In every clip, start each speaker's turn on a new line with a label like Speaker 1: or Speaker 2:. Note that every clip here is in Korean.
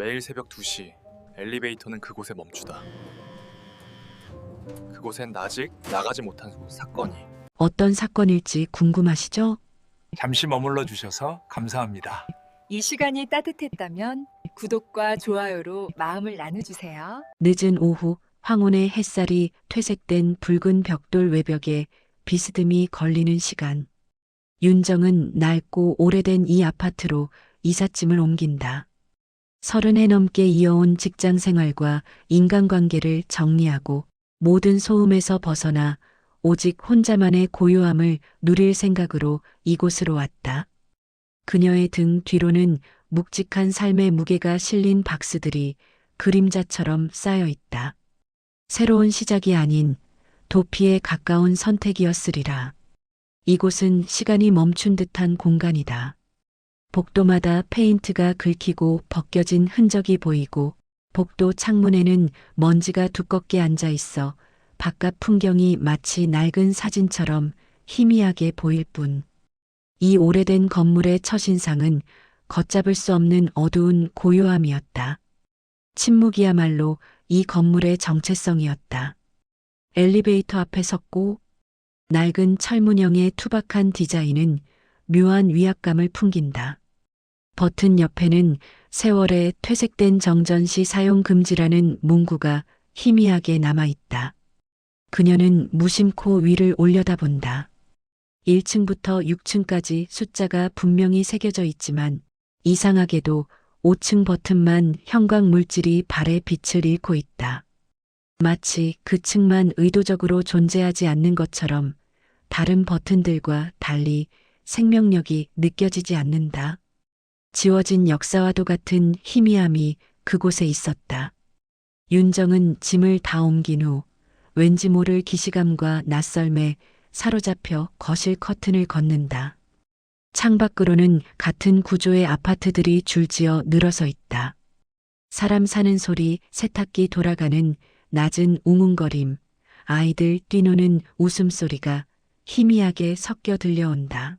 Speaker 1: 매일 새벽 2시 엘리베이터는 그곳에 멈추다. 그곳엔 아직 나가지 못한 사건이.
Speaker 2: 어떤 사건일지 궁금하시죠?
Speaker 3: 잠시 머물러 주셔서 감사합니다.
Speaker 4: 이 시간이 따뜻했다면 구독과 좋아요로 마음을 나눠주세요.
Speaker 2: 늦은 오후 황혼의 햇살이 퇴색된 붉은 벽돌 외벽에 비스듬히 걸리는 시간. 윤정은 낡고 오래된 이 아파트로 이삿짐을 옮긴다. 30해 넘게 이어온 직장 생활과 인간관계를 정리하고 모든 소음에서 벗어나 오직 혼자만의 고요함을 누릴 생각으로 이곳으로 왔다. 그녀의 등 뒤로는 묵직한 삶의 무게가 실린 박스들이 그림자처럼 쌓여 있다. 새로운 시작이 아닌 도피에 가까운 선택이었으리라. 이곳은 시간이 멈춘 듯한 공간이다. 복도마다 페인트가 긁히고 벗겨진 흔적이 보이고 복도 창문에는 먼지가 두껍게 앉아 있어 바깥 풍경이 마치 낡은 사진처럼 희미하게 보일 뿐. 이 오래된 건물의 첫인상은 걷잡을 수 없는 어두운 고요함이었다. 침묵이야말로 이 건물의 정체성이었다. 엘리베이터 앞에 섰고 낡은 철문형의 투박한 디자인은 묘한 위압감을 풍긴다. 버튼 옆에는 세월의 퇴색된 정전시 사용 금지라는 문구가 희미하게 남아있다. 그녀는 무심코 위를 올려다본다. 1층부터 6층까지 숫자가 분명히 새겨져 있지만 이상하게도 5층 버튼만 형광 물질이 발의 빛을 잃고 있다. 마치 그 층만 의도적으로 존재하지 않는 것처럼 다른 버튼들과 달리 생명력이 느껴지지 않는다. 지워진 역사와도 같은 희미함이 그곳에 있었다. 윤정은 짐을 다 옮긴 후 왠지 모를 기시감과 낯설매 사로잡혀 거실 커튼을 걷는다. 창밖으로는 같은 구조의 아파트들이 줄지어 늘어서 있다. 사람 사는 소리, 세탁기 돌아가는 낮은 웅웅거림, 아이들 뛰노는 웃음소리가 희미하게 섞여 들려온다.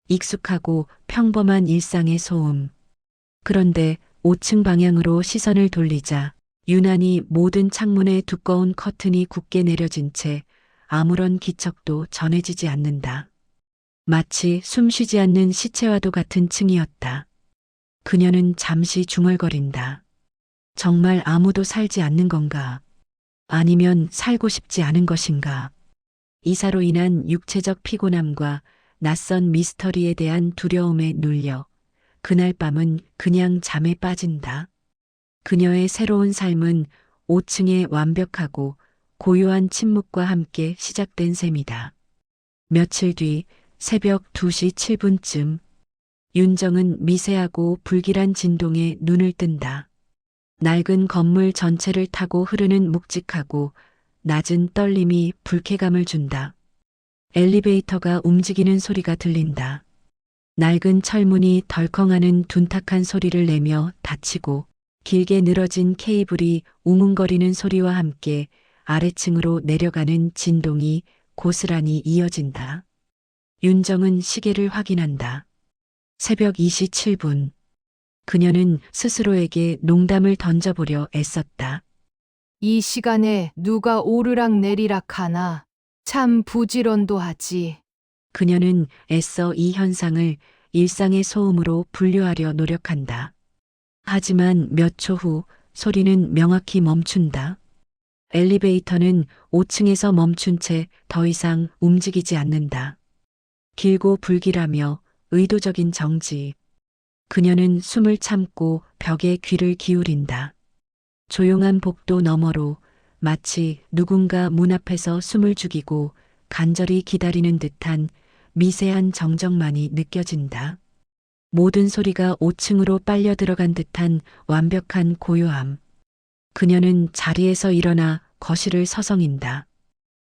Speaker 2: 익숙하고 평범한 일상의 소음. 그런데 5층 방향으로 시선을 돌리자 유난히 모든 창문에 두꺼운 커튼이 굳게 내려진 채 아무런 기척도 전해지지 않는다. 마치 숨쉬지 않는 시체와도 같은 층이었다. 그녀는 잠시 중얼거린다. 정말 아무도 살지 않는 건가? 아니면 살고 싶지 않은 것인가? 이사로 인한 육체적 피곤함과 낯선 미스터리에 대한 두려움에 눌려 그날 밤은 그냥 잠에 빠진다. 그녀의 새로운 삶은 5층의 완벽하고 고요한 침묵과 함께 시작된 셈이다. 며칠 뒤 새벽 2시 7분쯤 윤정은 미세하고 불길한 진동에 눈을 뜬다. 낡은 건물 전체를 타고 흐르는 묵직하고 낮은 떨림이 불쾌감을 준다. 엘리베이터가 움직이는 소리가 들린다. 낡은 철문이 덜컹하는 둔탁한 소리를 내며 닫히고 길게 늘어진 케이블이 웅웅거리는 소리와 함께 아래층으로 내려가는 진동이 고스란히 이어진다. 윤정은 시계를 확인한다. 새벽 2시 7분. 그녀는 스스로에게 농담을 던져보려 애썼다.
Speaker 5: 이 시간에 누가 오르락 내리락 하나? 참 부지런도 하지.
Speaker 2: 그녀는 애써 이 현상을 일상의 소음으로 분류하려 노력한다. 하지만 몇 초 후 소리는 명확히 멈춘다. 엘리베이터는 5층에서 멈춘 채 더 이상 움직이지 않는다. 길고 불길하며 의도적인 정지. 그녀는 숨을 참고 벽에 귀를 기울인다. 조용한 복도 너머로 마치 누군가 문 앞에서 숨을 죽이고 간절히 기다리는 듯한 미세한 정적만이 느껴진다. 모든 소리가 5층으로 빨려 들어간 듯한 완벽한 고요함. 그녀는 자리에서 일어나 거실을 서성인다.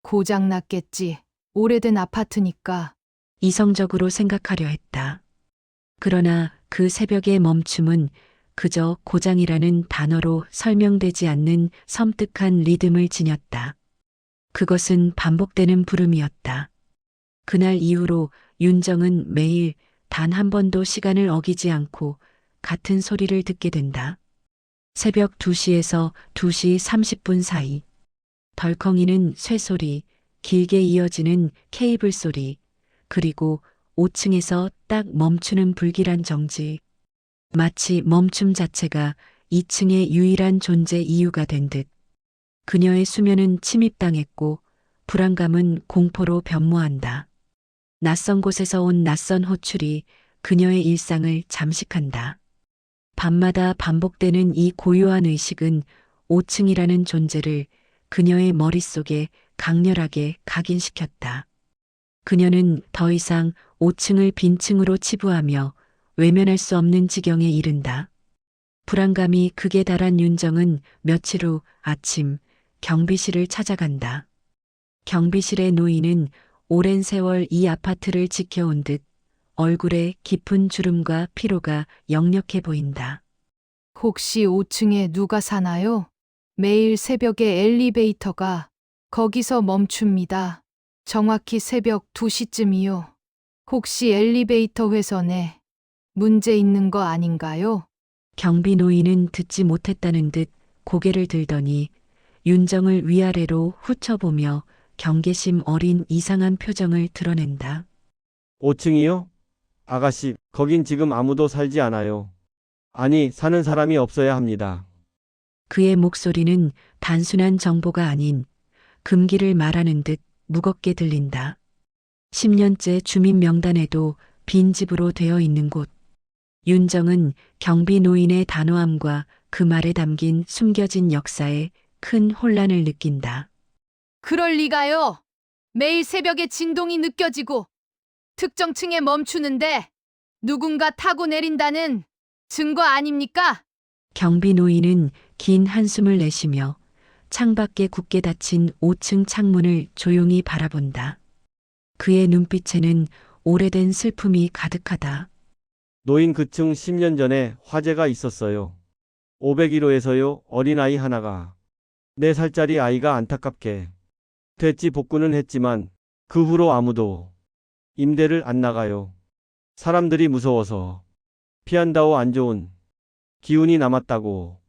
Speaker 5: 고장 났겠지. 오래된 아파트니까.
Speaker 2: 이성적으로 생각하려 했다. 그러나 그 새벽의 멈춤은 그저 고장이라는 단어로 설명되지 않는 섬뜩한 리듬을 지녔다. 그것은 반복되는 부름이었다. 그날 이후로 윤정은 매일 단 한 번도 시간을 어기지 않고 같은 소리를 듣게 된다. 새벽 2시에서 2시 30분 사이. 덜컹이는 쇠소리, 길게 이어지는 케이블 소리, 그리고 5층에서 딱 멈추는 불길한 정지. 마치 멈춤 자체가 2층의 유일한 존재 이유가 된 듯. 그녀의 수면은 침입당했고 불안감은 공포로 변모한다. 낯선 곳에서 온 낯선 호출이 그녀의 일상을 잠식한다. 밤마다 반복되는 이 고요한 의식은 5층이라는 존재를 그녀의 머릿속에 강렬하게 각인시켰다. 그녀는 더 이상 5층을 빈층으로 치부하며 외면할 수 없는 지경에 이른다. 불안감이 극에 달한 윤정은 며칠 후 아침 경비실을 찾아간다. 경비실의 노인은 오랜 세월 이 아파트를 지켜온 듯 얼굴에 깊은 주름과 피로가 역력해 보인다.
Speaker 5: 혹시 5층에 누가 사나요? 매일 새벽에 엘리베이터가 거기서 멈춥니다. 정확히 새벽 2시쯤이요. 혹시 엘리베이터 회선에 문제 있는 거 아닌가요?
Speaker 2: 경비 노인은 듣지 못했다는 듯 고개를 들더니 윤정을 위아래로 훑어보며 경계심 어린 이상한 표정을 드러낸다.
Speaker 6: 5층이요? 아가씨, 거긴 지금 아무도 살지 않아요. 아니, 사는 사람이 없어야 합니다.
Speaker 2: 그의 목소리는 단순한 정보가 아닌 금기를 말하는 듯 무겁게 들린다. 10년째 주민 명단에도 빈집으로 되어 있는 곳. 윤정은 경비 노인의 단호함과 그 말에 담긴 숨겨진 역사에 큰 혼란을 느낀다.
Speaker 5: 그럴 리가요. 매일 새벽에 진동이 느껴지고 특정 층에 멈추는데 누군가 타고 내린다는 증거 아닙니까?
Speaker 2: 경비 노인은 긴 한숨을 내쉬며 창밖에 굳게 닫힌 5층 창문을 조용히 바라본다. 그의 눈빛에는 오래된 슬픔이 가득하다.
Speaker 6: 노인 그층 10년 전에 화재가 있었어요. 501호에서요, 어린아이 하나가 4살짜리 아이가 안타깝게 됐지 복구는 했지만 그 후로 아무도 임대를 안 나가요. 사람들이 무서워서 피한다고 안 좋은 기운이 남았다고.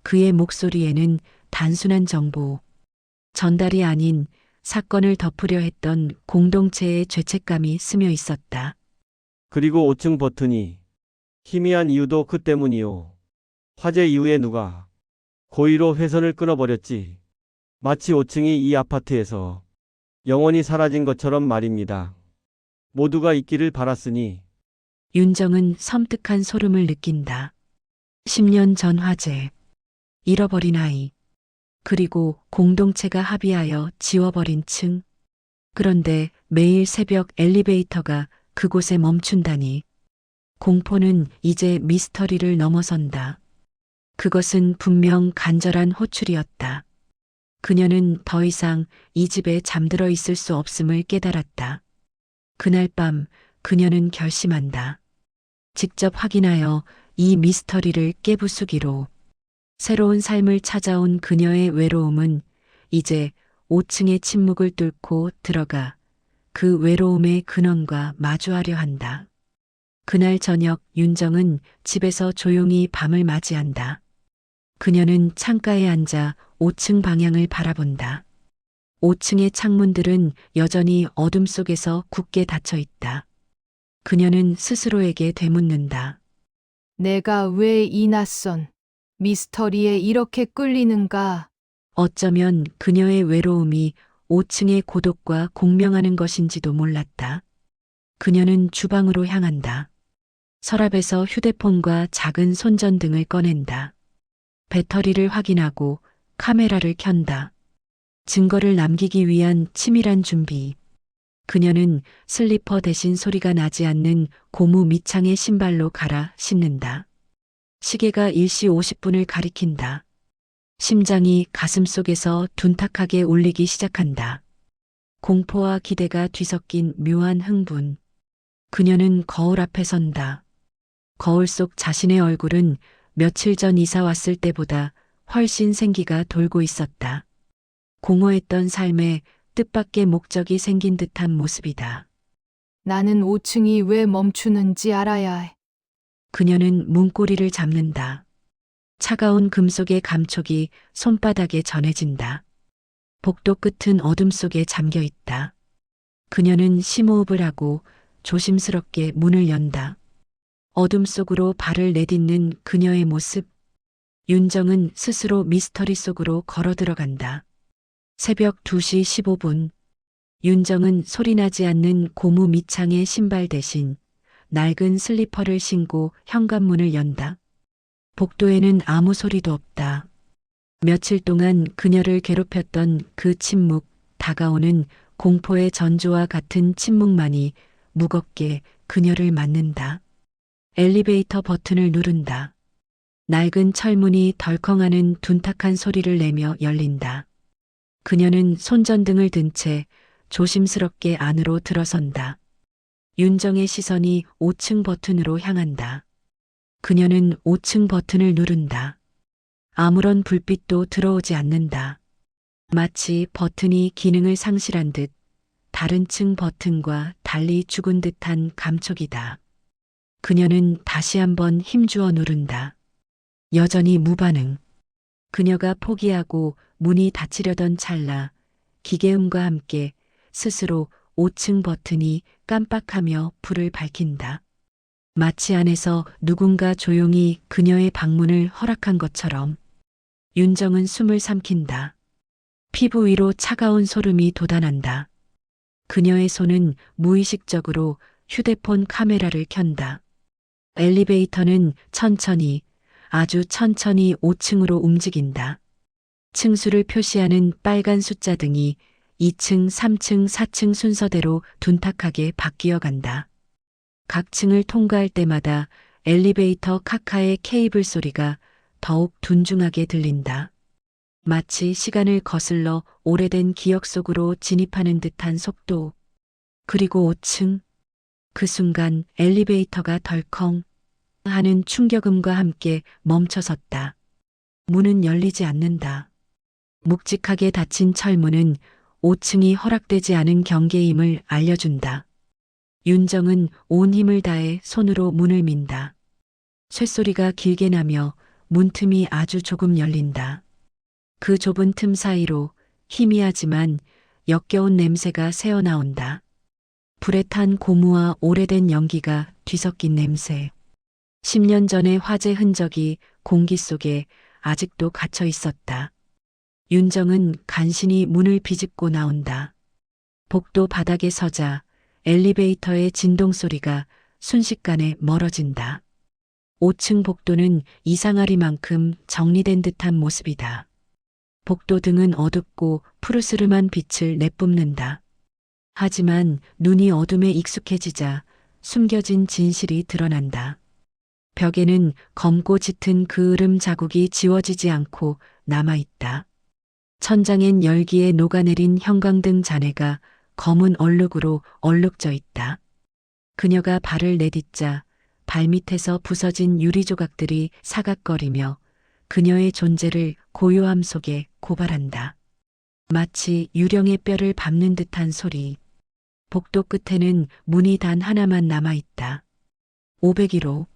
Speaker 2: 그의 목소리에는 단순한 정보, 전달이 아닌 사건을 덮으려 했던 공동체의 죄책감이 스며 있었다.
Speaker 6: 그리고 5층 버튼이 희미한 이유도 그 때문이요. 화재 이후에 누가 고의로 회선을 끊어버렸지. 마치 5층이 이 아파트에서 영원히 사라진 것처럼 말입니다. 모두가 있기를 바랐으니.
Speaker 2: 윤정은 섬뜩한 소름을 느낀다. 10년 전 화재, 잃어버린 아이, 그리고 공동체가 합의하여 지워버린 층. 그런데 매일 새벽 엘리베이터가 그곳에 멈춘다니. 공포는 이제 미스터리를 넘어선다. 그것은 분명 간절한 호출이었다. 그녀는 더 이상 이 집에 잠들어 있을 수 없음을 깨달았다. 그날 밤 그녀는 결심한다. 직접 확인하여 이 미스터리를 깨부수기로. 새로운 삶을 찾아온 그녀의 외로움은 이제 5층의 침묵을 뚫고 들어가 그 외로움의 근원과 마주하려 한다. 그날 저녁 윤정은 집에서 조용히 밤을 맞이한다. 그녀는 창가에 앉아 5층 방향을 바라본다. 5층의 창문들은 여전히 어둠 속에서 굳게 닫혀 있다. 그녀는 스스로에게 되묻는다.
Speaker 5: 내가 왜 이 낯선 미스터리에 이렇게 끌리는가?
Speaker 2: 어쩌면 그녀의 외로움이 5층의 고독과 공명하는 것인지도 몰랐다. 그녀는 주방으로 향한다. 서랍에서 휴대폰과 작은 손전등을 꺼낸다. 배터리를 확인하고 카메라를 켠다. 증거를 남기기 위한 치밀한 준비. 그녀는 슬리퍼 대신 소리가 나지 않는 고무 밑창의 신발로 갈아 신는다. 시계가 1시 50분을 가리킨다. 심장이 가슴속에서 둔탁하게 울리기 시작한다. 공포와 기대가 뒤섞인 묘한 흥분. 그녀는 거울 앞에 선다. 거울 속 자신의 얼굴은 며칠 전 이사 왔을 때보다 훨씬 생기가 돌고 있었다. 공허했던 삶에 뜻밖의 목적이 생긴 듯한 모습이다.
Speaker 5: 나는 5층이 왜 멈추는지 알아야 해.
Speaker 2: 그녀는 문고리를 잡는다. 차가운 금속의 감촉이 손바닥에 전해진다. 복도 끝은 어둠 속에 잠겨 있다. 그녀는 심호흡을 하고 조심스럽게 문을 연다. 어둠 속으로 발을 내딛는 그녀의 모습. 윤정은 스스로 미스터리 속으로 걸어 들어간다. 새벽 2시 15분. 윤정은 소리나지 않는 고무 밑창의 신발 대신 낡은 슬리퍼를 신고 현관문을 연다. 복도에는 아무 소리도 없다. 며칠 동안 그녀를 괴롭혔던 그 침묵, 다가오는 공포의 전조와 같은 침묵만이 무겁게 그녀를 맞는다. 엘리베이터 버튼을 누른다. 낡은 철문이 덜컹하는 둔탁한 소리를 내며 열린다. 그녀는 손전등을 든 채 조심스럽게 안으로 들어선다. 윤정의 시선이 5층 버튼으로 향한다. 그녀는 5층 버튼을 누른다. 아무런 불빛도 들어오지 않는다. 마치 버튼이 기능을 상실한 듯 다른 층 버튼과 달리 죽은 듯한 감촉이다. 그녀는 다시 한번 힘주어 누른다. 여전히 무반응. 그녀가 포기하고 문이 닫히려던 찰나 기계음과 함께 스스로 5층 버튼이 깜빡하며 불을 밝힌다. 마치 안에서 누군가 조용히 그녀의 방문을 허락한 것처럼. 윤정은 숨을 삼킨다. 피부 위로 차가운 소름이 돋아난다. 그녀의 손은 무의식적으로 휴대폰 카메라를 켠다. 엘리베이터는 천천히, 아주 천천히 5층으로 움직인다. 층수를 표시하는 빨간 숫자 등이 2층, 3층, 4층 순서대로 둔탁하게 바뀌어 간다. 각 층을 통과할 때마다 엘리베이터 카카의 케이블 소리가 더욱 둔중하게 들린다. 마치 시간을 거슬러 오래된 기억 속으로 진입하는 듯한 속도. 그리고 5층. 그 순간 엘리베이터가 덜컹 하는 충격음과 함께 멈춰섰다. 문은 열리지 않는다. 묵직하게 닫힌 철문은 5층이 허락되지 않은 경계임을 알려준다. 윤정은 온 힘을 다해 손으로 문을 민다. 쇳소리가 길게 나며 문틈이 아주 조금 열린다. 그 좁은 틈 사이로 희미하지만 역겨운 냄새가 새어나온다. 불에 탄 고무와 오래된 연기가 뒤섞인 냄새. 10년 전의 화재 흔적이 공기 속에 아직도 갇혀 있었다. 윤정은 간신히 문을 비집고 나온다. 복도 바닥에 서자 엘리베이터의 진동 소리가 순식간에 멀어진다. 5층 복도는 이상하리만큼 정리된 듯한 모습이다. 복도 등은 어둡고 푸르스름한 빛을 내뿜는다. 하지만 눈이 어둠에 익숙해지자 숨겨진 진실이 드러난다. 벽에는 검고 짙은 그을음 자국이 지워지지 않고 남아있다. 천장엔 열기에 녹아내린 형광등 잔해가 검은 얼룩으로 얼룩져 있다. 그녀가 발을 내딛자 발밑에서 부서진 유리 조각들이 사각거리며 그녀의 존재를 고요함 속에 고발한다. 마치 유령의 뼈를 밟는 듯한 소리. 복도 끝에는 문이 단 하나만 남아있다. 501호.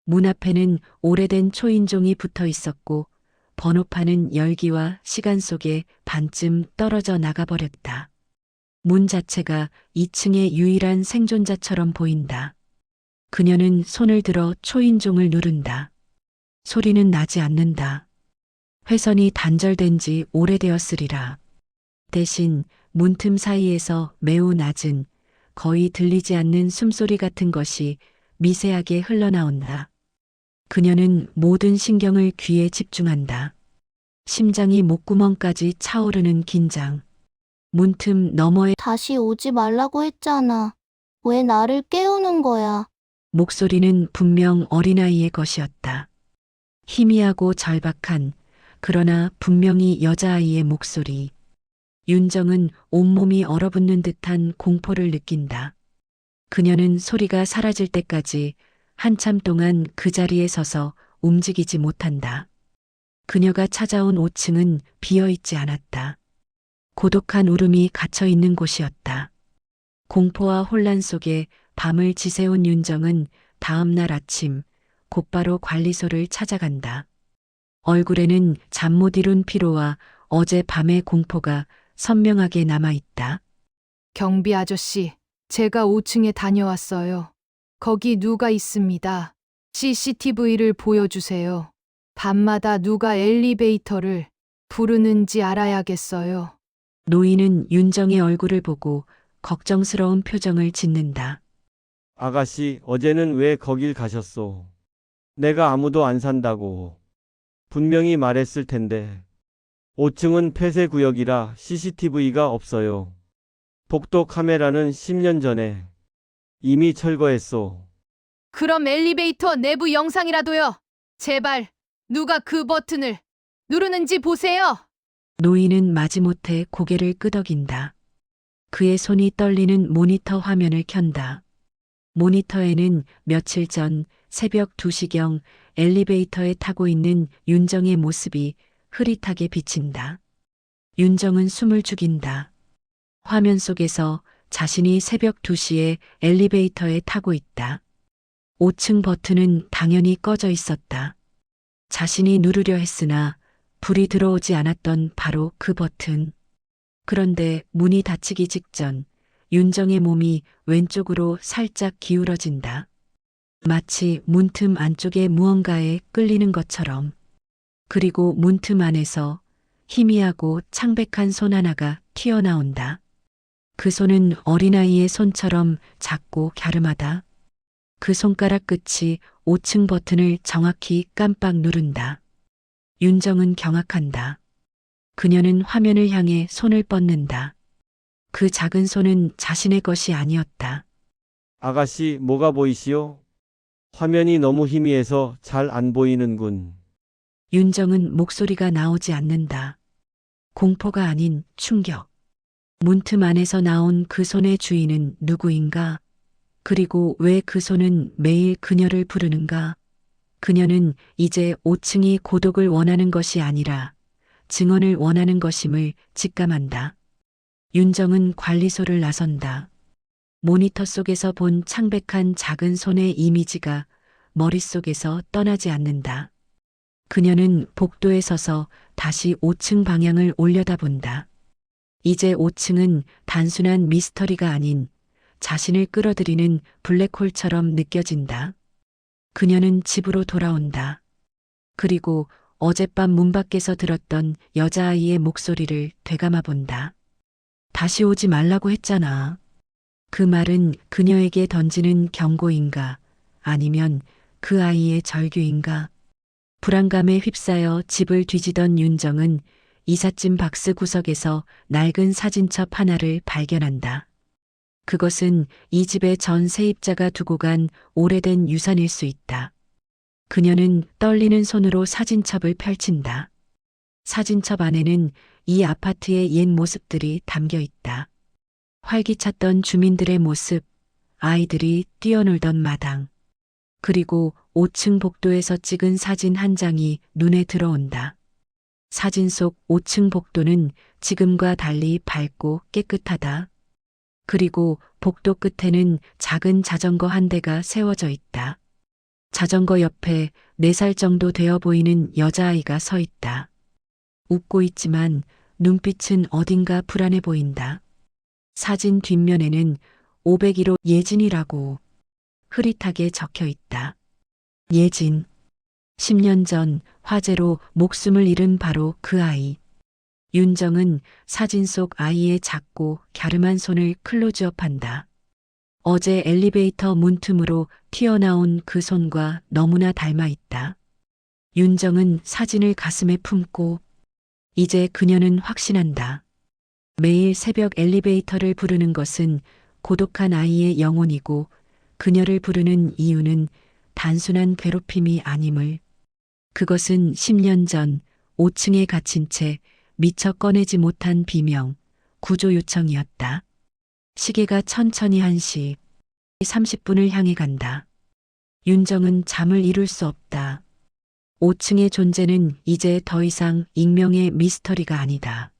Speaker 2: 문 앞에는 오래된 초인종이 붙어 있었고 번호판은 열기와 시간 속에 반쯤 떨어져 나가버렸다. 문 자체가 2층의 유일한 생존자처럼 보인다. 그녀는 손을 들어 초인종을 누른다. 소리는 나지 않는다. 회선이 단절된 지 오래되었으리라. 대신 문틈 사이에서 매우 낮은, 거의 들리지 않는 숨소리 같은 것이 미세하게 흘러나온다. 그녀는 모든 신경을 귀에 집중한다. 심장이 목구멍까지 차오르는 긴장. 문틈 너머의
Speaker 7: 다시 오지 말라고 했잖아. 왜 나를 깨우는 거야?
Speaker 2: 목소리는 분명 어린아이의 것이었다. 희미하고 절박한, 그러나 분명히 여자아이의 목소리. 윤정은 온몸이 얼어붙는 듯한 공포를 느낀다. 그녀는 소리가 사라질 때까지 한참 동안 그 자리에 서서 움직이지 못한다. 그녀가 찾아온 5층은 비어있지 않았다. 고독한 울음이 갇혀 있는 곳이었다. 공포와 혼란 속에 밤을 지새운 윤정은 다음 날 아침 곧바로 관리소를 찾아간다. 얼굴에는 잠 못 이룬 피로와 어젯밤의 공포가 선명하게 남아있다.
Speaker 5: 경비 아저씨, 제가 5층에 다녀왔어요. 거기 누가 있습니다. CCTV를 보여주세요. 밤마다 누가 엘리베이터를 부르는지 알아야겠어요.
Speaker 2: 노인은 윤정의 얼굴을 보고 걱정스러운 표정을 짓는다.
Speaker 6: 아가씨, 어제는 왜 거길 가셨소? 내가 아무도 안 산다고 분명히 말했을 텐데. 5층은 폐쇄 구역이라 CCTV가 없어요. 복도 카메라는 10년 전에 이미 철거했소.
Speaker 5: 그럼 엘리베이터 내부 영상이라도요. 제발 누가 그 버튼을 누르는지 보세요.
Speaker 2: 노인은 마지못해 고개를 끄덕인다. 그의 손이 떨리는 모니터 화면을 켠다. 모니터에는 며칠 전 새벽 2시경 엘리베이터에 타고 있는 윤정의 모습이 흐릿하게 비친다. 윤정은 숨을 죽인다. 화면 속에서 자신이 새벽 2시에 엘리베이터에 타고 있다. 5층 버튼은 당연히 꺼져 있었다. 자신이 누르려 했으나 불이 들어오지 않았던 바로 그 버튼. 그런데 문이 닫히기 직전 윤정의 몸이 왼쪽으로 살짝 기울어진다. 마치 문틈 안쪽에 무언가에 끌리는 것처럼. 그리고 문틈 안에서 희미하고 창백한 손 하나가 튀어나온다. 그 손은 어린아이의 손처럼 작고 갸름하다. 그 손가락 끝이 5층 버튼을 정확히 깜빡 누른다. 윤정은 경악한다. 그녀는 화면을 향해 손을 뻗는다. 그 작은 손은 자신의 것이 아니었다.
Speaker 6: 아가씨, 뭐가 보이시오? 화면이 너무 희미해서 잘 안 보이는군.
Speaker 2: 윤정은 목소리가 나오지 않는다. 공포가 아닌 충격. 문틈 안에서 나온 그 손의 주인은 누구인가? 그리고 왜 그 손은 매일 그녀를 부르는가? 그녀는 이제 5층이 고독을 원하는 것이 아니라 증언을 원하는 것임을 직감한다. 윤정은 관리소를 나선다. 모니터 속에서 본 창백한 작은 손의 이미지가 머릿속에서 떠나지 않는다. 그녀는 복도에 서서 다시 5층 방향을 올려다본다. 이제 5층은 단순한 미스터리가 아닌 자신을 끌어들이는 블랙홀처럼 느껴진다. 그녀는 집으로 돌아온다. 그리고 어젯밤 문 밖에서 들었던 여자아이의 목소리를 되감아 본다. 다시 오지 말라고 했잖아. 그 말은 그녀에게 던지는 경고인가 아니면 그 아이의 절규인가. 불안감에 휩싸여 집을 뒤지던 윤정은 이삿짐 박스 구석에서 낡은 사진첩 하나를 발견한다. 그것은 이 집의 전 세입자가 두고 간 오래된 유산일 수 있다. 그녀는 떨리는 손으로 사진첩을 펼친다. 사진첩 안에는 이 아파트의 옛 모습들이 담겨 있다. 활기찼던 주민들의 모습, 아이들이 뛰어놀던 마당, 그리고 5층 복도에서 찍은 사진 한 장이 눈에 들어온다. 사진 속 5층 복도는 지금과 달리 밝고 깨끗하다. 그리고 복도 끝에는 작은 자전거 한 대가 세워져 있다. 자전거 옆에 4살 정도 되어 보이는 여자아이가 서 있다. 웃고 있지만 눈빛은 어딘가 불안해 보인다. 사진 뒷면에는 501호 예진이라고 흐릿하게 적혀 있다. 예진. 10년 전 화재로 목숨을 잃은 바로 그 아이. 윤정은 사진 속 아이의 작고 갸름한 손을 클로즈업한다. 어제 엘리베이터 문틈으로 튀어나온 그 손과 너무나 닮아 있다. 윤정은 사진을 가슴에 품고 이제 그녀는 확신한다. 매일 새벽 엘리베이터를 부르는 것은 고독한 아이의 영혼이고 그녀를 부르는 이유는 단순한 괴롭힘이 아님을. 그것은 10년 전 5층에 갇힌 채 미처 꺼내지 못한 비명, 구조 요청이었다. 시계가 천천히 1시 30분을 향해 간다. 윤정은 잠을 이룰 수 없다. 5층의 존재는 이제 더 이상 익명의 미스터리가 아니다.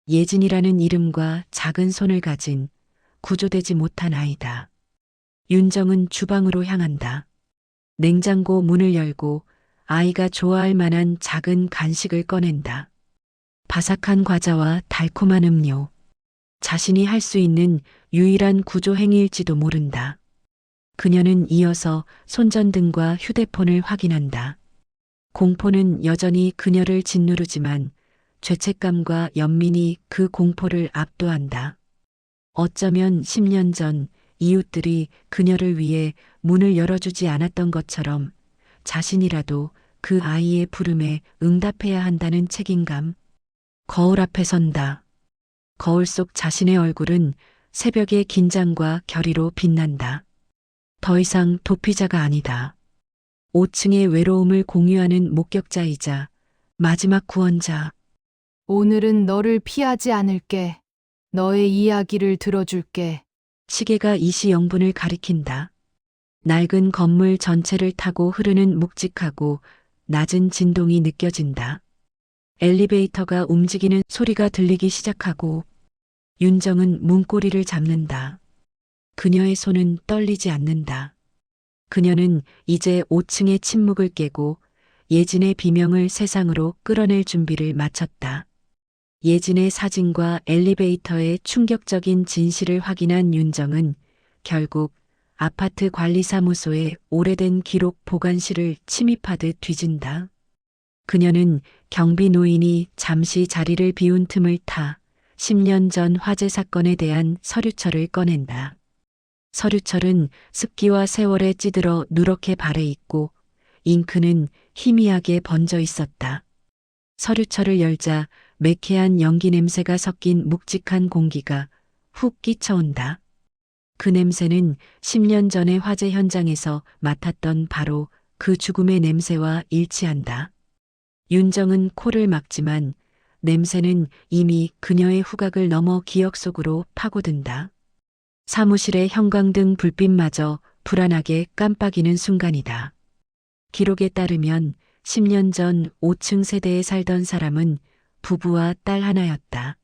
Speaker 2: 예진이라는 이름과 작은 손을 가진 구조되지 못한 아이다. 윤정은 주방으로 향한다. 냉장고 문을 열고 아이가 좋아할 만한 작은 간식을 꺼낸다. 바삭한 과자와 달콤한 음료. 자신이 할 수 있는 유일한 구조 행위일지도 모른다. 그녀는 이어서 손전등과 휴대폰을 확인한다. 공포는 여전히 그녀를 짓누르지만 죄책감과 연민이 그 공포를 압도한다. 어쩌면 10년 전 이웃들이 그녀를 위해 문을 열어주지 않았던 것처럼 자신이라도 그 아이의 부름에 응답해야 한다는 책임감. 거울 앞에 선다. 거울 속 자신의 얼굴은 새벽의 긴장과 결의로 빛난다. 더 이상 도피자가 아니다. 5층의 외로움을 공유하는 목격자이자 마지막 구원자.
Speaker 5: 오늘은 너를 피하지 않을게. 너의 이야기를 들어줄게.
Speaker 2: 시계가 2시 0분을 가리킨다. 낡은 건물 전체를 타고 흐르는 묵직하고 낮은 진동이 느껴진다. 엘리베이터가 움직이는 소리가 들리기 시작하고 윤정은 문고리를 잡는다. 그녀의 손은 떨리지 않는다. 그녀는 이제 5층의 침묵을 깨고 예진의 비명을 세상으로 끌어낼 준비를 마쳤다. 예진의 사진과 엘리베이터의 충격적인 진실을 확인한 윤정은 결국 아파트 관리사무소의 오래된 기록 보관실을 침입하듯 뒤진다. 그녀는 경비 노인이 잠시 자리를 비운 틈을 타 10년 전 화재 사건에 대한 서류철을 꺼낸다. 서류철은 습기와 세월에 찌들어 누렇게 발해 있고 잉크는 희미하게 번져 있었다. 서류철을 열자 매캐한 연기 냄새가 섞인 묵직한 공기가 훅 끼쳐온다. 그 냄새는 10년 전의 화재 현장에서 맡았던 바로 그 죽음의 냄새와 일치한다. 윤정은 코를 막지만 냄새는 이미 그녀의 후각을 넘어 기억 속으로 파고든다. 사무실의 형광등 불빛마저 불안하게 깜빡이는 순간이다. 기록에 따르면 10년 전 5층 세대에 살던 사람은 부부와 딸 하나였다.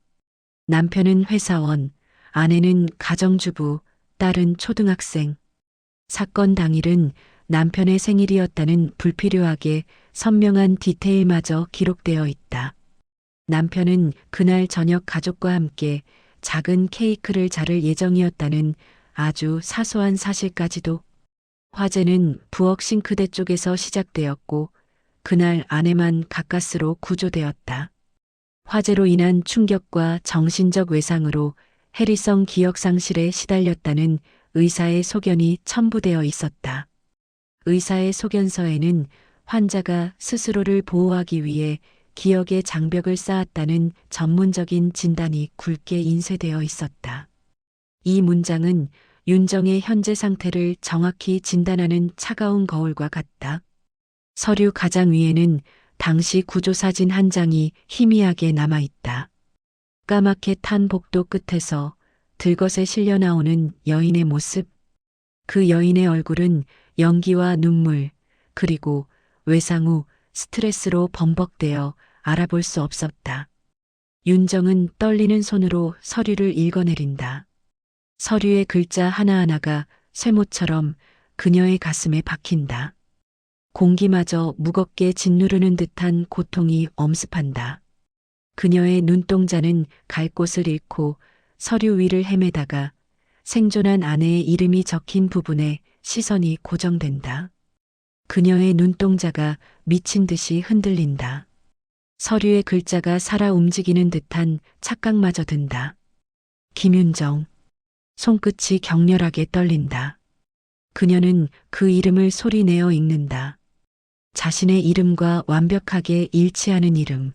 Speaker 2: 남편은 회사원, 아내는 가정주부, 딸은 초등학생. 사건 당일은 남편의 생일이었다는 불필요하게 선명한 디테일마저 기록되어 있다. 남편은 그날 저녁 가족과 함께 작은 케이크를 자를 예정이었다는 아주 사소한 사실까지도. 화재는 부엌 싱크대 쪽에서 시작되었고 그날 아내만 가까스로 구조되었다. 화재로 인한 충격과 정신적 외상으로 해리성 기억 상실에 시달렸다는 의사의 소견이 첨부되어 있었다. 의사의 소견서에는 환자가 스스로를 보호하기 위해 기억의 장벽을 쌓았다는 전문적인 진단이 굵게 인쇄되어 있었다. 이 문장은 윤정의 현재 상태를 정확히 진단하는 차가운 거울과 같다. 서류 가장 위에는 당시 구조사진 한 장이 희미하게 남아있다. 까맣게 탄 복도 끝에서 들것에 실려 나오는 여인의 모습. 그 여인의 얼굴은 연기와 눈물, 그리고 외상 후 스트레스로 범벅되어 알아볼 수 없었다. 윤정은 떨리는 손으로 서류를 읽어내린다. 서류의 글자 하나하나가 쇠못처럼 그녀의 가슴에 박힌다. 공기마저 무겁게 짓누르는 듯한 고통이 엄습한다. 그녀의 눈동자는 갈 곳을 잃고 서류 위를 헤매다가 생존한 아내의 이름이 적힌 부분에 시선이 고정된다. 그녀의 눈동자가 미친 듯이 흔들린다. 서류의 글자가 살아 움직이는 듯한 착각마저 든다. 김윤정. 손끝이 격렬하게 떨린다. 그녀는 그 이름을 소리내어 읽는다. 자신의 이름과 완벽하게 일치하는 이름.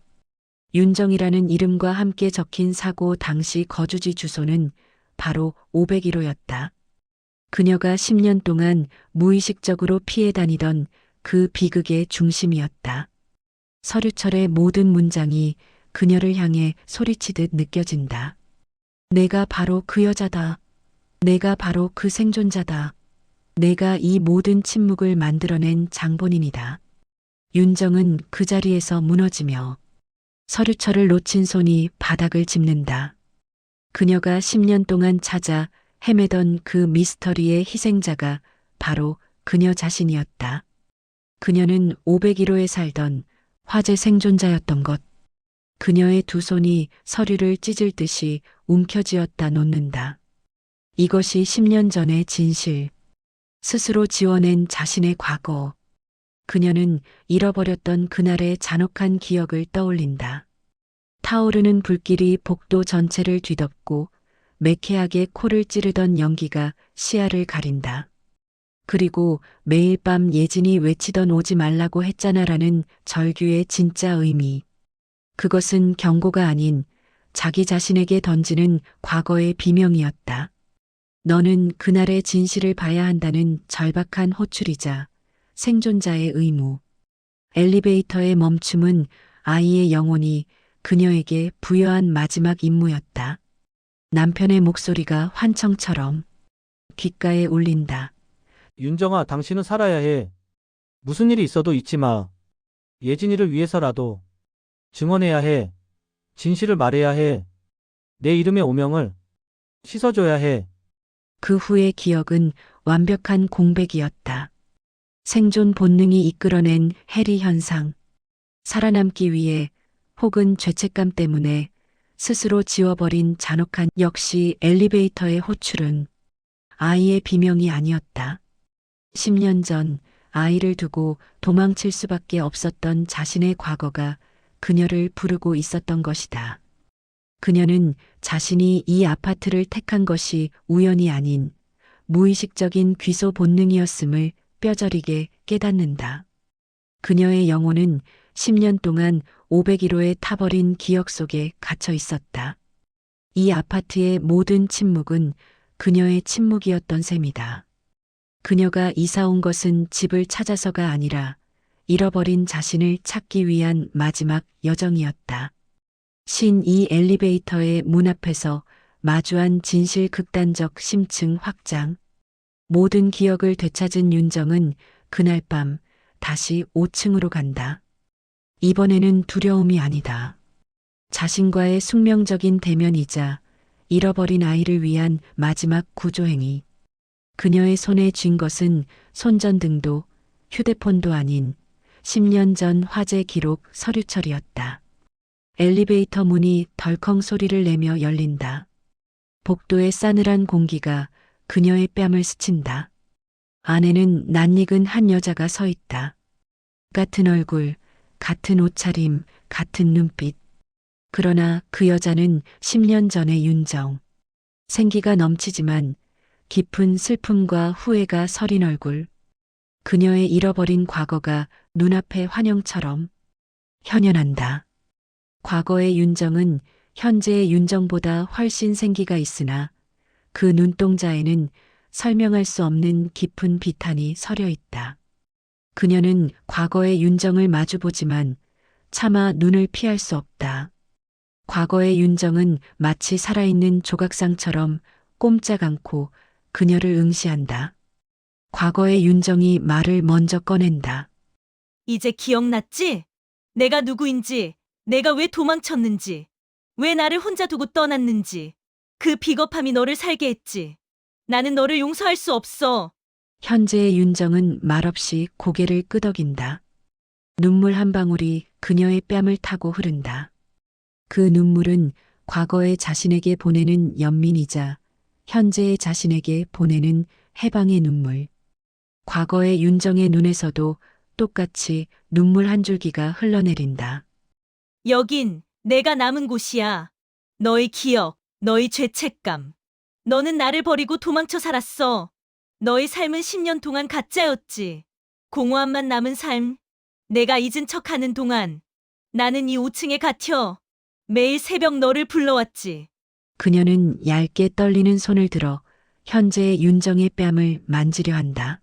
Speaker 2: 윤정이라는 이름과 함께 적힌 사고 당시 거주지 주소는 바로 501호였다. 그녀가 10년 동안 무의식적으로 피해 다니던 그 비극의 중심이었다. 서류철의 모든 문장이 그녀를 향해 소리치듯 느껴진다. 내가 바로 그 여자다. 내가 바로 그 생존자다. 내가 이 모든 침묵을 만들어낸 장본인이다. 윤정은 그 자리에서 무너지며 서류철을 놓친 손이 바닥을 짚는다. 그녀가 10년 동안 찾아 헤매던 그 미스터리의 희생자가 바로 그녀 자신이었다. 그녀는 501호에 살던 화재 생존자였던 것. 그녀의 두 손이 서류를 찢을 듯이 움켜쥐었다 놓는다. 이것이 10년 전의 진실. 스스로 지워낸 자신의 과거. 그녀는 잃어버렸던 그날의 잔혹한 기억을 떠올린다. 타오르는 불길이 복도 전체를 뒤덮고 매캐하게 코를 찌르던 연기가 시야를 가린다. 그리고 매일 밤 예진이 외치던 오지 말라고 했잖아라는 절규의 진짜 의미. 그것은 경고가 아닌 자기 자신에게 던지는 과거의 비명이었다. 너는 그날의 진실을 봐야 한다는 절박한 호출이자 생존자의 의무. 엘리베이터의 멈춤은 아이의 영혼이 그녀에게 부여한 마지막 임무였다. 남편의 목소리가 환청처럼 귓가에 울린다.
Speaker 8: 윤정아, 당신은 살아야 해. 무슨 일이 있어도 잊지 마. 예진이를 위해서라도 증언해야 해. 진실을 말해야 해. 내 이름의 오명을 씻어줘야 해.
Speaker 2: 그 후의 기억은 완벽한 공백이었다. 생존 본능이 이끌어낸 해리 현상. 살아남기 위해 혹은 죄책감 때문에 스스로 지워버린 잔혹한 역시 엘리베이터의 호출은 아이의 비명이 아니었다. 10년 전 아이를 두고 도망칠 수밖에 없었던 자신의 과거가 그녀를 부르고 있었던 것이다. 그녀는 자신이 이 아파트를 택한 것이 우연이 아닌 무의식적인 귀소 본능이었음을 뼈저리게 깨닫는다. 그녀의 영혼은 10년 동안 501호에 타버린 기억 속에 갇혀 있었다. 이 아파트의 모든 침묵은 그녀의 침묵이었던 셈이다. 그녀가 이사 온 것은 집을 찾아서가 아니라 잃어버린 자신을 찾기 위한 마지막 여정이었다. 이 엘리베이터의 문 앞에서 마주한 진실 극단적 심층 확장. 모든 기억을 되찾은 윤정은 그날 밤 다시 5층으로 간다. 이번에는 두려움이 아니다. 자신과의 숙명적인 대면이자 잃어버린 아이를 위한 마지막 구조행위. 그녀의 손에 쥔 것은 손전등도 휴대폰도 아닌 10년 전 화재 기록 서류철이었다. 엘리베이터 문이 덜컹 소리를 내며 열린다. 복도의 싸늘한 공기가 그녀의 뺨을 스친다. 안에는 낯익은 한 여자가 서 있다. 같은 얼굴, 같은 옷차림, 같은 눈빛. 그러나 그 여자는 10년 전의 윤정. 생기가 넘치지만 깊은 슬픔과 후회가 서린 얼굴. 그녀의 잃어버린 과거가 눈앞의 환영처럼 현현한다. 과거의 윤정은 현재의 윤정보다 훨씬 생기가 있으나 그 눈동자에는 설명할 수 없는 깊은 비탄이 서려 있다. 그녀는 과거의 윤정을 마주보지만 차마 눈을 피할 수 없다. 과거의 윤정은 마치 살아있는 조각상처럼 꼼짝 않고 그녀를 응시한다. 과거의 윤정이 말을 먼저 꺼낸다.
Speaker 9: 이제 기억났지? 내가 누구인지, 내가 왜 도망쳤는지, 왜 나를 혼자 두고 떠났는지. 그 비겁함이 너를 살게 했지. 나는 너를 용서할 수 없어.
Speaker 2: 현재의 윤정은 말없이 고개를 끄덕인다. 눈물 한 방울이 그녀의 뺨을 타고 흐른다. 그 눈물은 과거의 자신에게 보내는 연민이자 현재의 자신에게 보내는 해방의 눈물. 과거의 윤정의 눈에서도 똑같이 눈물 한 줄기가 흘러내린다.
Speaker 9: 여긴 내가 남은 곳이야. 너의 기억, 너의 죄책감. 너는 나를 버리고 도망쳐 살았어. 너의 삶은 10년 동안 가짜였지. 공허함만 남은 삶. 내가 잊은 척하는 동안 나는 이 5층에 갇혀 매일 새벽 너를 불러왔지.
Speaker 2: 그녀는 얇게 떨리는 손을 들어 현재의 윤정의 뺨을 만지려 한다.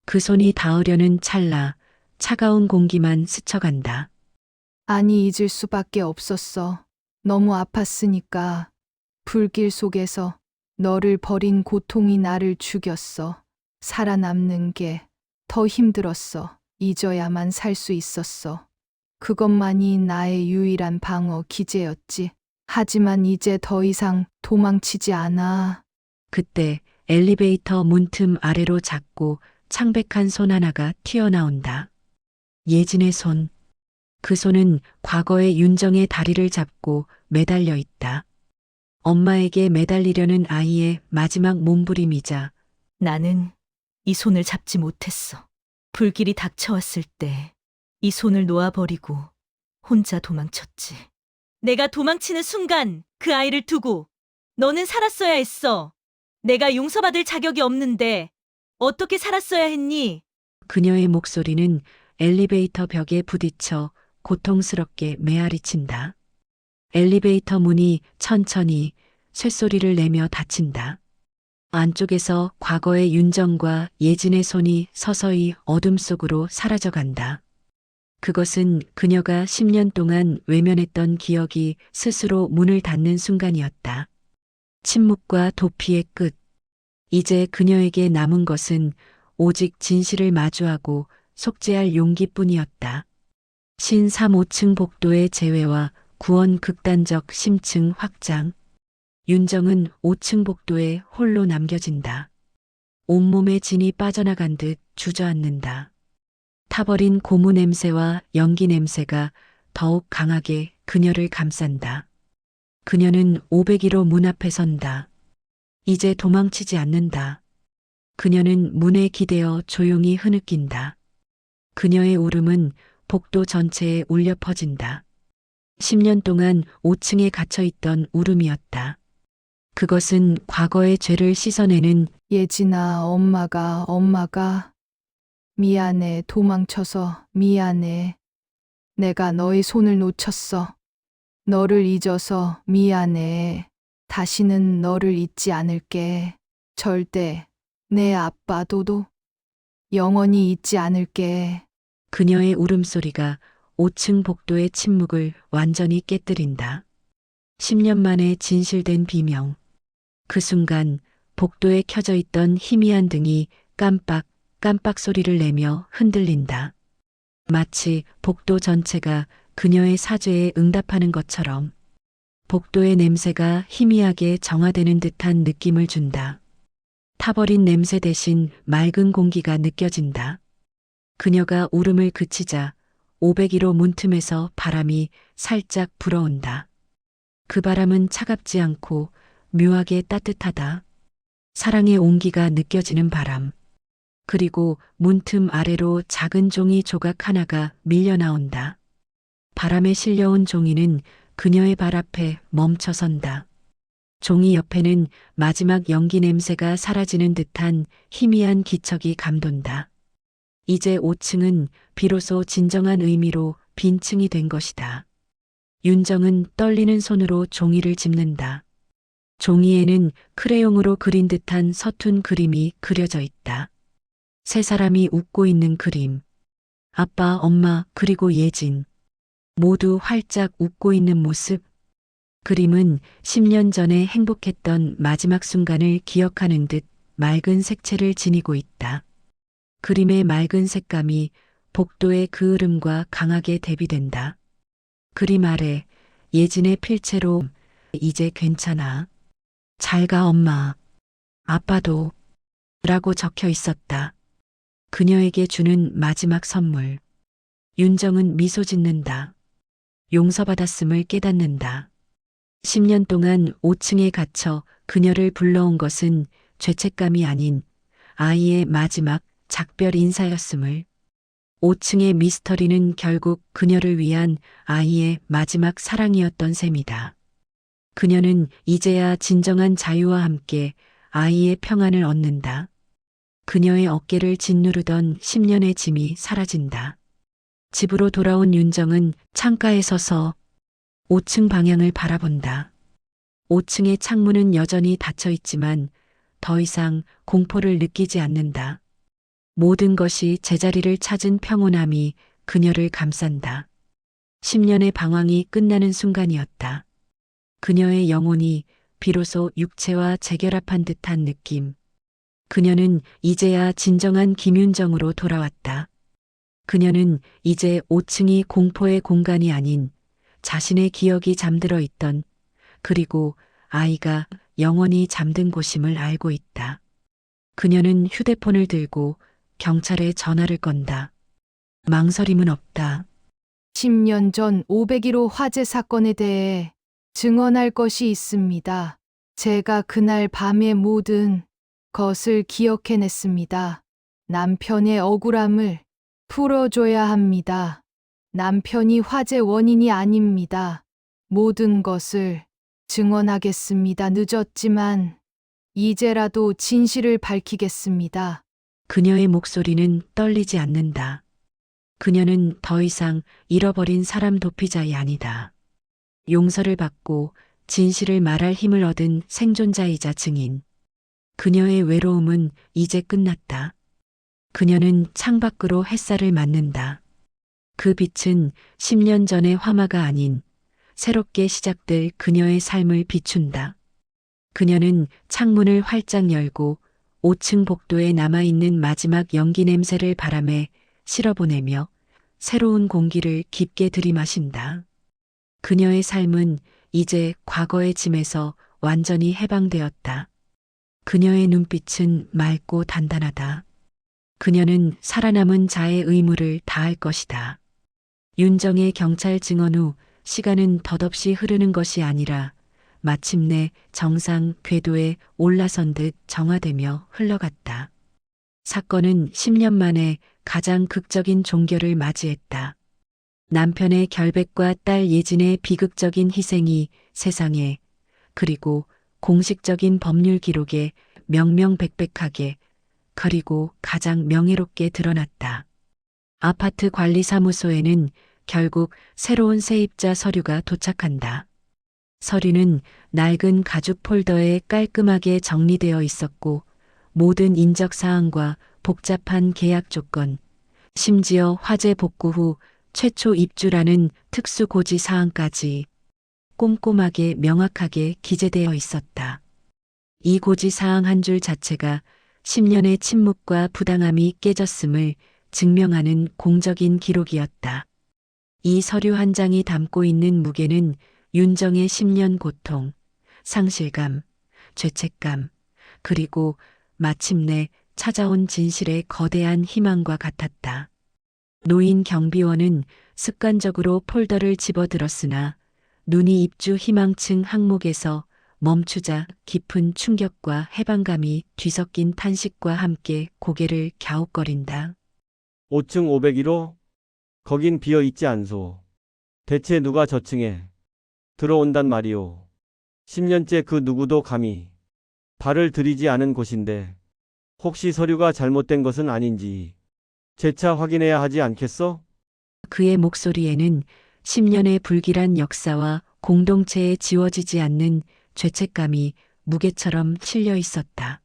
Speaker 2: 그 손이 닿으려는 찰나 차가운 공기만 스쳐간다.
Speaker 5: 아니, 잊을 수밖에 없었어. 너무 아팠으니까. 불길 속에서 너를 버린 고통이 나를 죽였어. 살아남는 게 더 힘들었어. 잊어야만 살 수 있었어. 그것만이 나의 유일한 방어 기제였지. 하지만 이제 더 이상 도망치지 않아.
Speaker 2: 그때 엘리베이터 문틈 아래로 작고 창백한 손 하나가 튀어나온다. 예진의 손. 그 손은 과거의 윤정의 다리를 잡고 매달려 있다. 엄마에게 매달리려는 아이의 마지막 몸부림이자
Speaker 9: 나는 이 손을 잡지 못했어. 불길이 닥쳐왔을 때 이 손을 놓아버리고 혼자 도망쳤지. 내가 도망치는 순간 그 아이를 두고 너는 살았어야 했어. 내가 용서받을 자격이 없는데 어떻게 살았어야 했니?
Speaker 2: 그녀의 목소리는 엘리베이터 벽에 부딪혀 고통스럽게 메아리친다. 엘리베이터 문이 천천히 쇳소리를 내며 닫힌다. 안쪽에서 과거의 윤정과 예진의 손이 서서히 어둠 속으로 사라져간다. 그것은 그녀가 10년 동안 외면했던 기억이 스스로 문을 닫는 순간이었다. 침묵과 도피의 끝. 이제 그녀에게 남은 것은 오직 진실을 마주하고 속죄할 용기뿐이었다. 신 3, 5층 복도의 재회와 구원 극단적 심층 확장. 윤정은 5층 복도에 홀로 남겨진다. 온몸에 진이 빠져나간 듯 주저앉는다. 타버린 고무 냄새와 연기 냄새가 더욱 강하게 그녀를 감싼다. 그녀는 501호 문 앞에 선다. 이제 도망치지 않는다. 그녀는 문에 기대어 조용히 흐느낀다. 그녀의 울음은 복도 전체에 울려 퍼진다. 10년 동안 5층에 갇혀있던 울음이었다. 그것은 과거의 죄를 씻어내는
Speaker 5: 예진아, 엄마가 미안해. 도망쳐서 미안해. 내가 너의 손을 놓쳤어. 너를 잊어서 미안해. 다시는 너를 잊지 않을게. 절대 내 아빠 도도 영원히 잊지 않을게.
Speaker 2: 그녀의 울음소리가 5층 복도의 침묵을 완전히 깨뜨린다. 10년 만에 진실된 비명. 그 순간 복도에 켜져 있던 희미한 등이 깜빡 소리를 내며 흔들린다. 마치 복도 전체가 그녀의 사죄에 응답하는 것처럼 복도의 냄새가 희미하게 정화되는 듯한 느낌을 준다. 타버린 냄새 대신 맑은 공기가 느껴진다. 그녀가 울음을 그치자 501호 문틈에서 바람이 살짝 불어온다. 그 바람은 차갑지 않고 묘하게 따뜻하다. 사랑의 온기가 느껴지는 바람. 그리고 문틈 아래로 작은 종이 조각 하나가 밀려 나온다. 바람에 실려온 종이는 그녀의 발 앞에 멈춰선다. 종이 옆에는 마지막 연기 냄새가 사라지는 듯한 희미한 기척이 감돈다. 이제 5층은 비로소 진정한 의미로 빈층이 된 것이다. 윤정은 떨리는 손으로 종이를 짚는다. 종이에는 크레용으로 그린 듯한 서툰 그림이 그려져 있다. 세 사람이 웃고 있는 그림. 아빠, 엄마, 그리고 예진. 모두 활짝 웃고 있는 모습. 그림은 10년 전에 행복했던 마지막 순간을 기억하는 듯 맑은 색채를 지니고 있다. 그림의 맑은 색감이 복도의 그 흐름과 강하게 대비된다. 그림 아래 예진의 필체로 이제 괜찮아. 잘 가 엄마. 아빠도. 라고 적혀 있었다. 그녀에게 주는 마지막 선물. 윤정은 미소 짓는다. 용서받았음을 깨닫는다. 10년 동안 5층에 갇혀 그녀를 불러온 것은 죄책감이 아닌 아이의 마지막 작별 인사였음을. 5층의 미스터리는 결국 그녀를 위한 아이의 마지막 사랑이었던 셈이다. 그녀는 이제야 진정한 자유와 함께 아이의 평안을 얻는다. 그녀의 어깨를 짓누르던 10년의 짐이 사라진다. 집으로 돌아온 윤정은 창가에 서서 5층 방향을 바라본다. 5층의 창문은 여전히 닫혀 있지만 더 이상 공포를 느끼지 않는다. 모든 것이 제자리를 찾은 평온함이 그녀를 감싼다. 10년의 방황이 끝나는 순간이었다. 그녀의 영혼이 비로소 육체와 재결합한 듯한 느낌. 그녀는 이제야 진정한 김윤정으로 돌아왔다. 그녀는 이제 5층이 공포의 공간이 아닌 자신의 기억이 잠들어 있던, 그리고 아이가 영원히 잠든 곳임을 알고 있다. 그녀는 휴대폰을 들고 경찰에 전화를 건다. 망설임은 없다.
Speaker 5: 10년 전 501호 화재 사건에 대해 증언할 것이 있습니다. 제가 그날 밤의 모든 것을 기억해냈습니다. 남편의 억울함을 풀어줘야 합니다. 남편이 화재 원인이 아닙니다. 모든 것을 증언하겠습니다. 늦었지만 이제라도 진실을 밝히겠습니다.
Speaker 2: 그녀의 목소리는 떨리지 않는다. 그녀는 더 이상 잃어버린 사람 도피자이 아니다. 용서를 받고 진실을 말할 힘을 얻은 생존자이자 증인. 그녀의 외로움은 이제 끝났다. 그녀는 창밖으로 햇살을 맞는다. 그 빛은 10년 전의 화마가 아닌 새롭게 시작될 그녀의 삶을 비춘다. 그녀는 창문을 활짝 열고 5층 복도에 남아있는 마지막 연기 냄새를 바람에 실어보내며 새로운 공기를 깊게 들이마신다. 그녀의 삶은 이제 과거의 짐에서 완전히 해방되었다. 그녀의 눈빛은 맑고 단단하다. 그녀는 살아남은 자의 의무를 다할 것이다. 윤정의 경찰 증언 후 시간은 덧없이 흐르는 것이 아니라 마침내 정상 궤도에 올라선 듯 정화되며 흘러갔다. 사건은 10년 만에 가장 극적인 종결을 맞이했다. 남편의 결백과 딸 예진의 비극적인 희생이 세상에, 그리고 공식적인 법률 기록에 명명백백하게, 그리고 가장 명예롭게 드러났다. 아파트 관리사무소에는 결국 새로운 세입자 서류가 도착한다. 서류는 낡은 가죽 폴더에 깔끔하게 정리되어 있었고 모든 인적 사항과 복잡한 계약 조건, 심지어 화재 복구 후 최초 입주라는 특수 고지 사항까지 꼼꼼하게 명확하게 기재되어 있었다. 이 고지 사항 한 줄 자체가 10년의 침묵과 부당함이 깨졌음을 증명하는 공적인 기록이었다. 이 서류 한 장이 담고 있는 무게는 윤정의 10년 고통, 상실감, 죄책감, 그리고 마침내 찾아온 진실의 거대한 희망과 같았다. 노인 경비원은 습관적으로 폴더를 집어들었으나 눈이 입주 희망층 항목에서 멈추자 깊은 충격과 해방감이 뒤섞인 탄식과 함께 고개를 갸웃거린다.
Speaker 6: 5층 501호? 거긴 비어 있지 않소. 대체 누가 저층에 들어온단 말이오. 10년째 그 누구도 감히 발을 들이지 않은 곳인데 혹시 서류가 잘못된 것은 아닌지 재차 확인해야 하지 않겠어?
Speaker 2: 그의 목소리에는 10년의 불길한 역사와 공동체에 지워지지 않는 죄책감이 무게처럼 실려 있었다.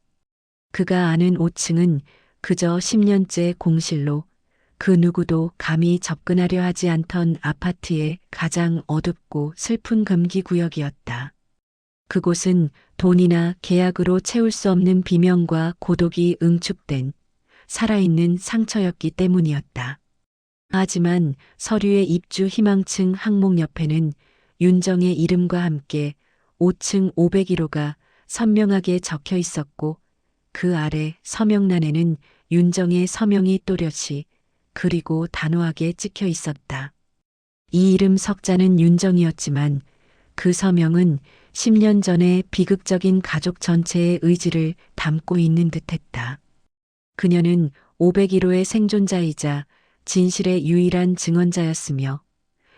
Speaker 2: 그가 아는 5층은 그저 10년째 공실로 그 누구도 감히 접근하려 하지 않던 아파트의 가장 어둡고 슬픈 금기구역이었다. 그곳은 돈이나 계약으로 채울 수 없는 비명과 고독이 응축된 살아있는 상처였기 때문이었다. 하지만 서류의 입주 희망층 항목 옆에는 윤정의 이름과 함께 5층 501호가 선명하게 적혀 있었고 그 아래 서명란에는 윤정의 서명이 또렷이 그리고 단호하게 찍혀 있었다. 이 이름 석자는 윤정이었지만 그 서명은 10년 전의 비극적인 가족 전체의 의지를 담고 있는 듯했다. 그녀는 501호의 생존자이자 진실의 유일한 증언자였으며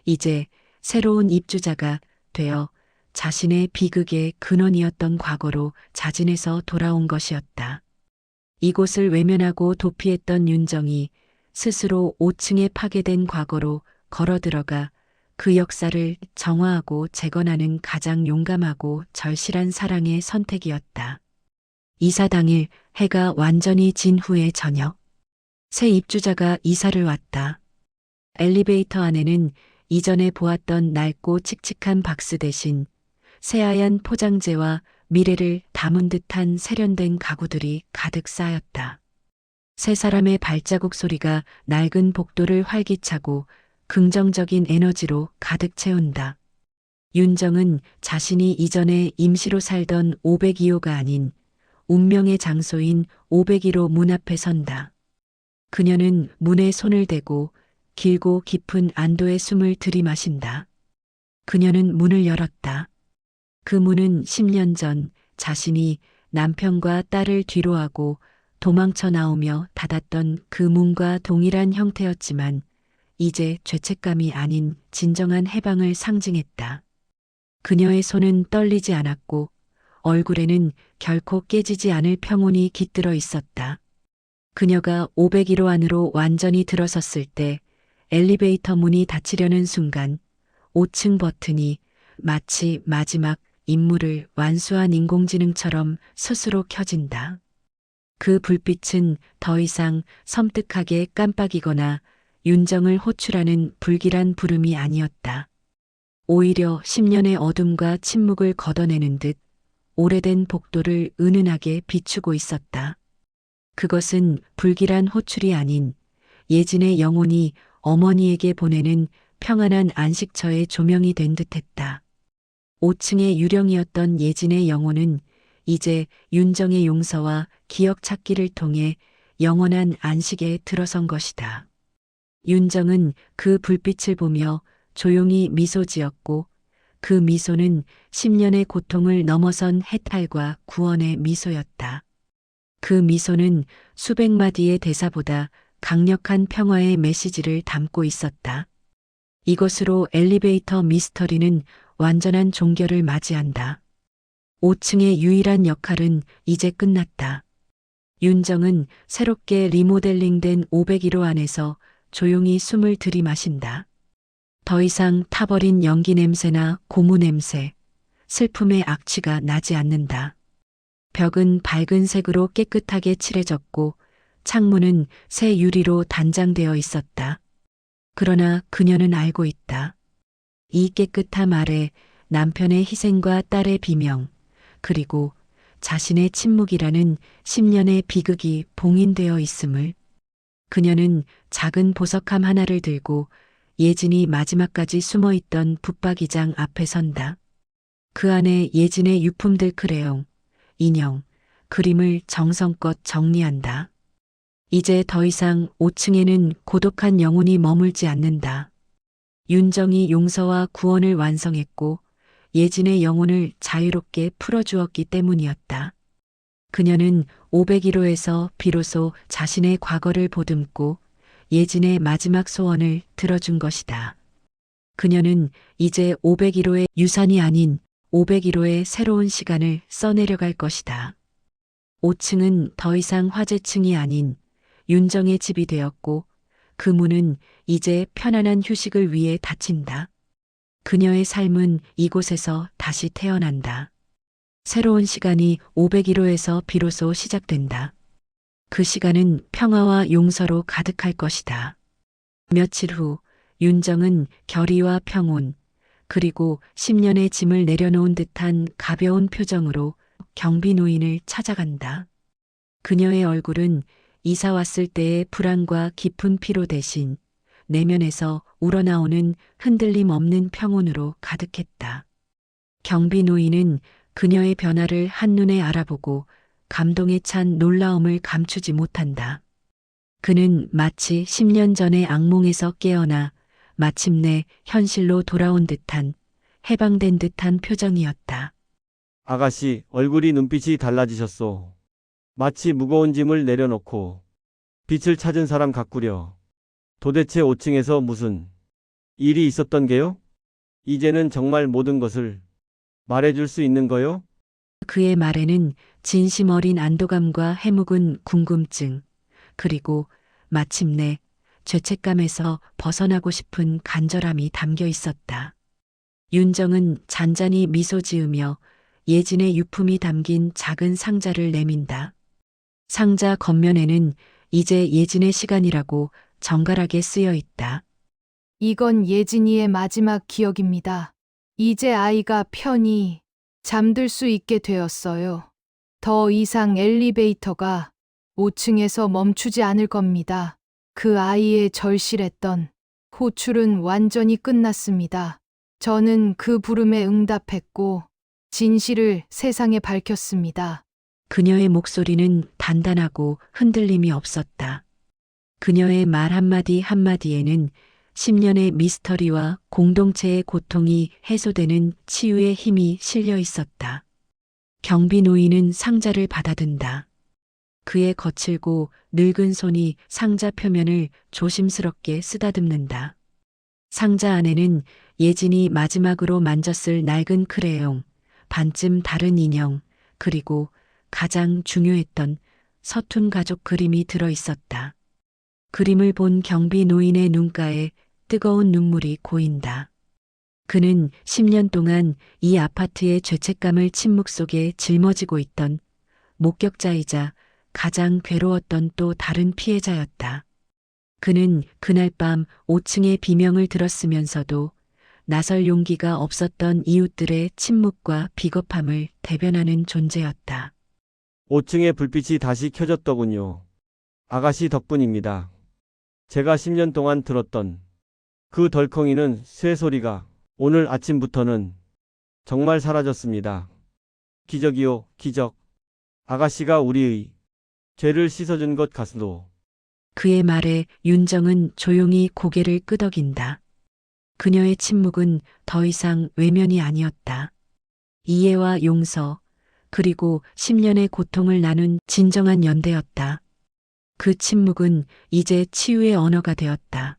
Speaker 2: 이제 새로운 입주자가 되어 자신의 비극의 근원이었던 과거로 자진해서 돌아온 것이었다. 이곳을 외면하고 도피했던 윤정이 스스로 5층에 파괴된 과거로 걸어들어가 그 역사를 정화하고 재건하는 가장 용감하고 절실한 사랑의 선택이었다. 이사 당일 해가 완전히 진 후의 저녁. 새 입주자가 이사를 왔다. 엘리베이터 안에는 이전에 보았던 낡고 칙칙한 박스 대신 새하얀 포장재와 미래를 담은 듯한 세련된 가구들이 가득 쌓였다. 세 사람의 발자국 소리가 낡은 복도를 활기차고 긍정적인 에너지로 가득 채운다. 윤정은 자신이 이전에 임시로 살던 502호가 아닌 운명의 장소인 501호 문 앞에 선다. 그녀는 문에 손을 대고 길고 깊은 안도의 숨을 들이마신다. 그녀는 문을 열었다. 그 문은 10년 전 자신이 남편과 딸을 뒤로하고 도망쳐 나오며 닫았던 그 문과 동일한 형태였지만 이제 죄책감이 아닌 진정한 해방을 상징했다. 그녀의 손은 떨리지 않았고 얼굴에는 결코 깨지지 않을 평온이 깃들어 있었다. 그녀가 501호 안으로 완전히 들어섰을 때 엘리베이터 문이 닫히려는 순간 5층 버튼이 마치 마지막 임무를 완수한 인공지능처럼 스스로 켜진다. 그 불빛은 더 이상 섬뜩하게 깜빡이거나 윤정을 호출하는 불길한 부름이 아니었다. 오히려 10년의 어둠과 침묵을 걷어내는 듯 오래된 복도를 은은하게 비추고 있었다. 그것은 불길한 호출이 아닌 예진의 영혼이 어머니에게 보내는 평안한 안식처의 조명이 된 듯했다. 5층의 유령이었던 예진의 영혼은 이제 윤정의 용서와 기억 찾기를 통해 영원한 안식에 들어선 것이다. 윤정은 그 불빛을 보며 조용히 미소 지었고 그 미소는 10년의 고통을 넘어선 해탈과 구원의 미소였다. 그 미소는 수백 마디의 대사보다 강력한 평화의 메시지를 담고 있었다. 이것으로 엘리베이터 미스터리는 완전한 종결을 맞이한다. 5층의 유일한 역할은 이제 끝났다. 윤정은 새롭게 리모델링된 501호 안에서 조용히 숨을 들이마신다. 더 이상 타버린 연기 냄새나 고무 냄새, 슬픔의 악취가 나지 않는다. 벽은 밝은 색으로 깨끗하게 칠해졌고 창문은 새 유리로 단장되어 있었다. 그러나 그녀는 알고 있다. 이 깨끗함 아래 남편의 희생과 딸의 비명, 그리고 자신의 침묵이라는 10년의 비극이 봉인되어 있음을. 그녀는 작은 보석함 하나를 들고 예진이 마지막까지 숨어있던 붙박이장 앞에 선다. 그 안에 예진의 유품들 크레용, 인형, 그림을 정성껏 정리한다. 이제 더 이상 5층에는 고독한 영혼이 머물지 않는다. 윤정이 용서와 구원을 완성했고 예진의 영혼을 자유롭게 풀어주었기 때문이었다. 그녀는 501호에서 비로소 자신의 과거를 보듬고 예진의 마지막 소원을 들어준 것이다. 그녀는 이제 501호의 유산이 아닌 501호의 새로운 시간을 써내려갈 것이다. 5층은 더 이상 화재층이 아닌 윤정의 집이 되었고 그 문은 이제 편안한 휴식을 위해 닫힌다. 그녀의 삶은 이곳에서 다시 태어난다. 새로운 시간이 501호에서 비로소 시작된다. 그 시간은 평화와 용서로 가득할 것이다. 며칠 후 윤정은 결의와 평온, 그리고 10년의 짐을 내려놓은 듯한 가벼운 표정으로 경비 노인을 찾아간다. 그녀의 얼굴은 이사 왔을 때의 불안과 깊은 피로 대신 내면에서 우러나오는 흔들림 없는 평온으로 가득했다. 경비 노인은 그녀의 변화를 한눈에 알아보고 감동에 찬 놀라움을 감추지 못한다. 그는 마치 10년 전의 악몽에서 깨어나 마침내 현실로 돌아온 듯한 해방된 듯한 표정이었다.
Speaker 6: 아가씨, 얼굴이 눈빛이 달라지셨소. 마치 무거운 짐을 내려놓고 빛을 찾은 사람 같구려. 도대체 5층에서 무슨 일이 있었던 게요? 이제는 정말 모든 것을 말해줄 수 있는 거요?
Speaker 2: 그의 말에는 진심 어린 안도감과 해묵은 궁금증, 그리고 마침내 죄책감에서 벗어나고 싶은 간절함이 담겨 있었다. 윤정은 잔잔히 미소 지으며 예진의 유품이 담긴 작은 상자를 내민다. 상자 겉면에는 이제 예진의 시간이라고 정갈하게 쓰여 있다.
Speaker 5: 이건 예진이의 마지막 기억입니다. 이제 아이가 편히 잠들 수 있게 되었어요. 더 이상 엘리베이터가 5층에서 멈추지 않을 겁니다. 그 아이의 절실했던 호출은 완전히 끝났습니다. 저는 그 부름에 응답했고 진실을 세상에 밝혔습니다.
Speaker 2: 그녀의 목소리는 단단하고 흔들림이 없었다. 그녀의 말 한마디 한마디에는 10년의 미스터리와 공동체의 고통이 해소되는 치유의 힘이 실려 있었다. 경비 노인은 상자를 받아든다. 그의 거칠고 늙은 손이 상자 표면을 조심스럽게 쓰다듬는다. 상자 안에는 예진이 마지막으로 만졌을 낡은 크레용, 반쯤 다른 인형, 그리고 가장 중요했던 서툰 가족 그림이 들어 있었다. 그림을 본 경비 노인의 눈가에 뜨거운 눈물이 고인다. 그는 10년 동안 이 아파트의 죄책감을 침묵 속에 짊어지고 있던 목격자이자 가장 괴로웠던 또 다른 피해자였다. 그는 그날 밤 5층의 비명을 들었으면서도 나설 용기가 없었던 이웃들의 침묵과 비겁함을 대변하는 존재였다.
Speaker 6: 5층의 불빛이 다시 켜졌더군요. 아가씨 덕분입니다. 제가 10년 동안 들었던 그 덜컹이는 쇠소리가 오늘 아침부터는 정말 사라졌습니다. 기적이요, 기적. 아가씨가 우리의 죄를 씻어준 것 같소.
Speaker 2: 그의 말에 윤정은 조용히 고개를 끄덕인다. 그녀의 침묵은 더 이상 외면이 아니었다. 이해와 용서, 그리고 10년의 고통을 나눈 진정한 연대였다. 그 침묵은 이제 치유의 언어가 되었다.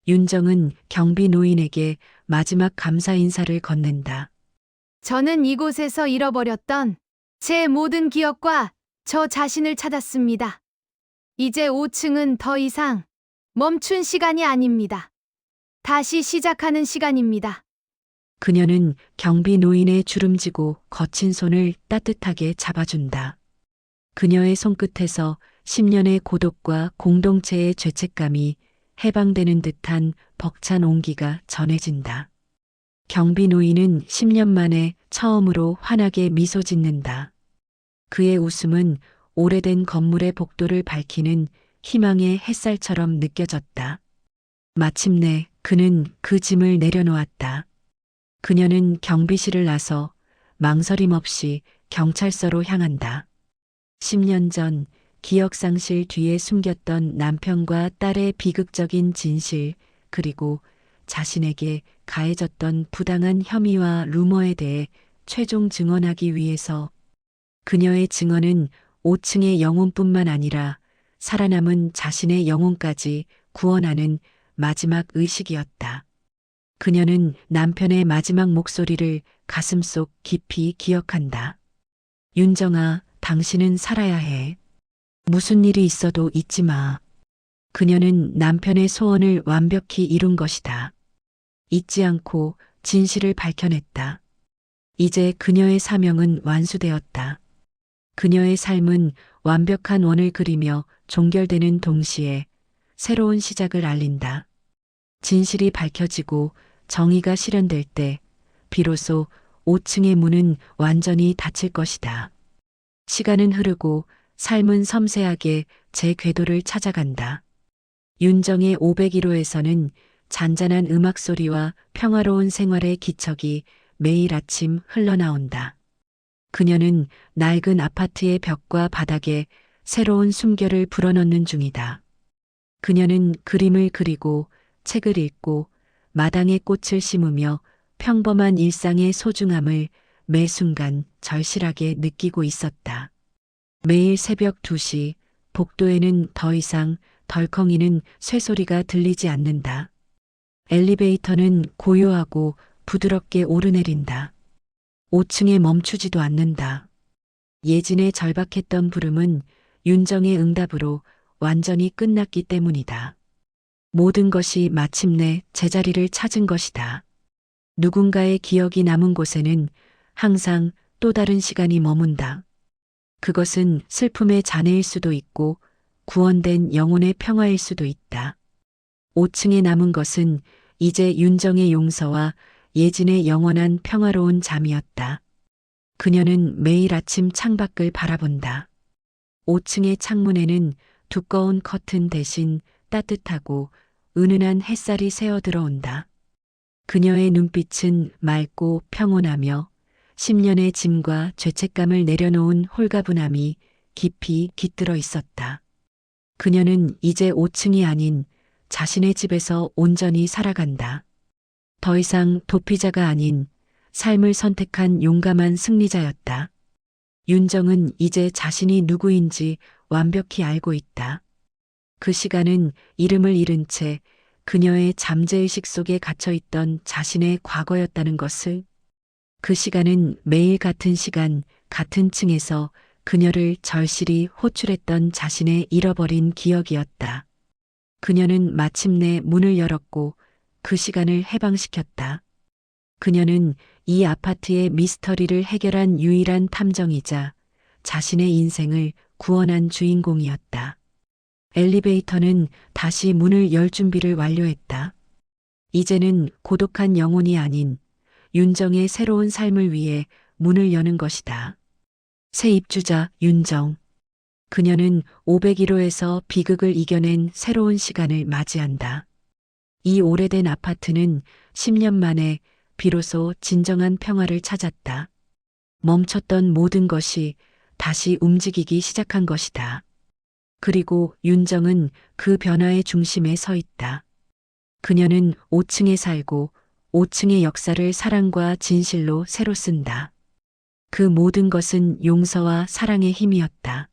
Speaker 2: 윤정은 경비 노인에게 마지막 감사 인사를 건넨다.
Speaker 5: 저는 이곳에서 잃어버렸던 제 모든 기억과 저 자신을 찾았습니다. 이제 5층은 더 이상 멈춘 시간이 아닙니다. 다시 시작하는 시간입니다.
Speaker 2: 그녀는 경비 노인의 주름지고 거친 손을 따뜻하게 잡아준다. 그녀의 손끝에서 10년의 고독과 공동체의 죄책감이 해방되는 듯한 벅찬 온기가 전해진다. 경비 노인은 10년 만에 처음으로 환하게 미소 짓는다. 그의 웃음은 오래된 건물의 복도를 밝히는 희망의 햇살처럼 느껴졌다. 마침내 그는 그 짐을 내려놓았다. 그녀는 경비실을 나서 망설임 없이 경찰서로 향한다. 10년 전 기억상실 뒤에 숨겼던 남편과 딸의 비극적인 진실, 그리고 자신에게 가해졌던 부당한 혐의와 루머에 대해 최종 증언하기 위해서 그녀의 증언은 5층의 영혼뿐만 아니라 살아남은 자신의 영혼까지 구원하는 마지막 의식이었다. 그녀는 남편의 마지막 목소리를 가슴속 깊이 기억한다. 윤정아, 당신은 살아야 해. 무슨 일이 있어도 잊지 마. 그녀는 남편의 소원을 완벽히 이룬 것이다. 잊지 않고 진실을 밝혀냈다. 이제 그녀의 사명은 완수되었다. 그녀의 삶은 완벽한 원을 그리며 종결되는 동시에 새로운 시작을 알린다. 진실이 밝혀지고 정의가 실현될 때 비로소 5층의 문은 완전히 닫힐 것이다. 시간은 흐르고 삶은 섬세하게 제 궤도를 찾아간다. 윤정의 501호에서는 잔잔한 음악 소리와 평화로운 생활의 기척이 매일 아침 흘러나온다. 그녀는 낡은 아파트의 벽과 바닥에 새로운 숨결을 불어넣는 중이다. 그녀는 그림을 그리고 책을 읽고 마당에 꽃을 심으며 평범한 일상의 소중함을 매 순간 절실하게 느끼고 있었다. 매일 새벽 2시 복도에는 더 이상 덜컹이는 쇠소리가 들리지 않는다. 엘리베이터는 고요하고 부드럽게 오르내린다. 5층에 멈추지도 않는다. 예진의 절박했던 부름은 윤정의 응답으로 완전히 끝났기 때문이다. 모든 것이 마침내 제자리를 찾은 것이다. 누군가의 기억이 남은 곳에는 항상 또 다른 시간이 머문다. 그것은 슬픔의 잔해일 수도 있고 구원된 영혼의 평화일 수도 있다. 5층에 남은 것은 이제 윤정의 용서와 예진의 영원한 평화로운 잠이었다. 그녀는 매일 아침 창밖을 바라본다. 5층의 창문에는 두꺼운 커튼 대신 따뜻하고 은은한 햇살이 새어 들어온다. 그녀의 눈빛은 맑고 평온하며 10년의 짐과 죄책감을 내려놓은 홀가분함이 깊이 깃들어 있었다. 그녀는 이제 5층이 아닌 자신의 집에서 온전히 살아간다. 더 이상 도피자가 아닌 삶을 선택한 용감한 승리자였다. 윤정은 이제 자신이 누구인지 완벽히 알고 있다. 그 시간은 이름을 잃은 채 그녀의 잠재의식 속에 갇혀있던 자신의 과거였다는 것을, 그 시간은 매일 같은 시간, 같은 층에서 그녀를 절실히 호출했던 자신의 잃어버린 기억이었다. 그녀는 마침내 문을 열었고 그 시간을 해방시켰다. 그녀는 이 아파트의 미스터리를 해결한 유일한 탐정이자 자신의 인생을 구원한 주인공이었다. 엘리베이터는 다시 문을 열 준비를 완료했다. 이제는 고독한 영혼이 아닌 윤정의 새로운 삶을 위해 문을 여는 것이다. 새 입주자 윤정. 그녀는 501호에서 비극을 이겨낸 새로운 시간을 맞이한다. 이 오래된 아파트는 10년 만에 비로소 진정한 평화를 찾았다. 멈췄던 모든 것이 다시 움직이기 시작한 것이다. 그리고 윤정은 그 변화의 중심에 서 있다. 그녀는 5층에 살고 5층의 역사를 사랑과 진실로 새로 쓴다. 그 모든 것은 용서와 사랑의 힘이었다.